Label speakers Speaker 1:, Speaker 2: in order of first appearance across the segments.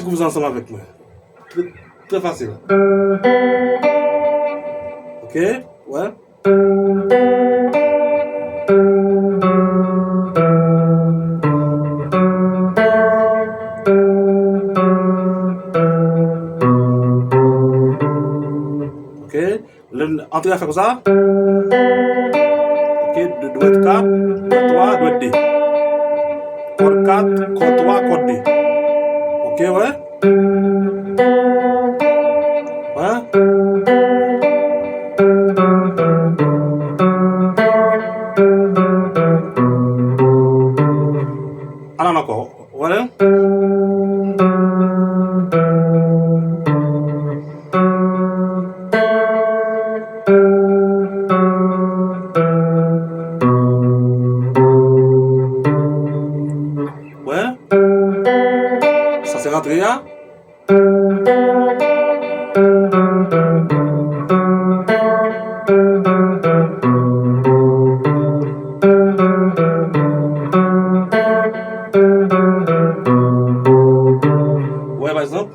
Speaker 1: Découvrez ensemble avec moi. Très, très facile. Ok? Ouais. Ok? Entrez à faire comme ça. Ok? Doit être 4, doit être 3, doit être D. Code 4, code 3, code D. Ok, ouais? Ouais? Alors encore. Voilà? Ouais? Ça c'est rentré là? Ouais, par exemple.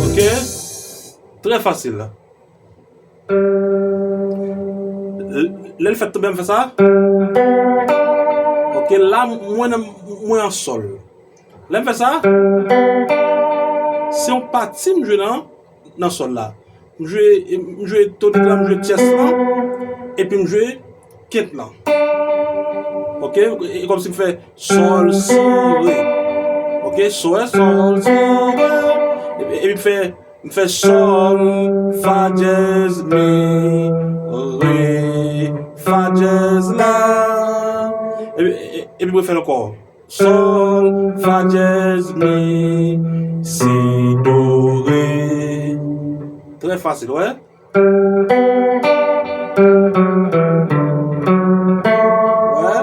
Speaker 1: Ok? Très facile là. Là, le fait bien faire ça. Ok, là, moi en sol. Là, fait ça. Si on partit, je joue dans le sol là. Je joue tout là, je joue tierce là. Et puis je joue quinte là. Ok, et comme si je fais sol, si, ré. Ok, sol, sol, si, ré. Et puis je fais sol, fa dièse, mi, ré, fa dièse la. Et puis je fais encore sol, fa dièse, mi, si, do, ré. Très facile, ouais. Ouais.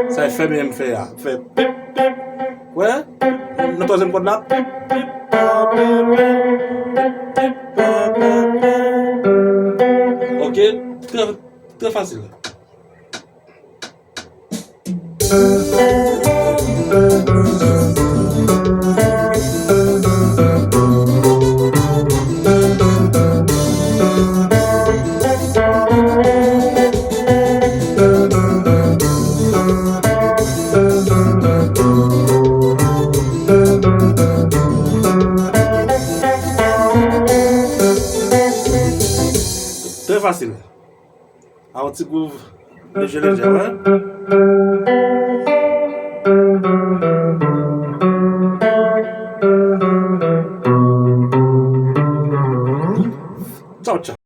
Speaker 1: Ça fait bien fait là. Fait pip pip. Ouais. Le troisième code là. Pip pip pa, pip, pa, pa. Ok. Très, très facile. Très facile. Un petit groove léger, léger, ouais. Ciao, ciao.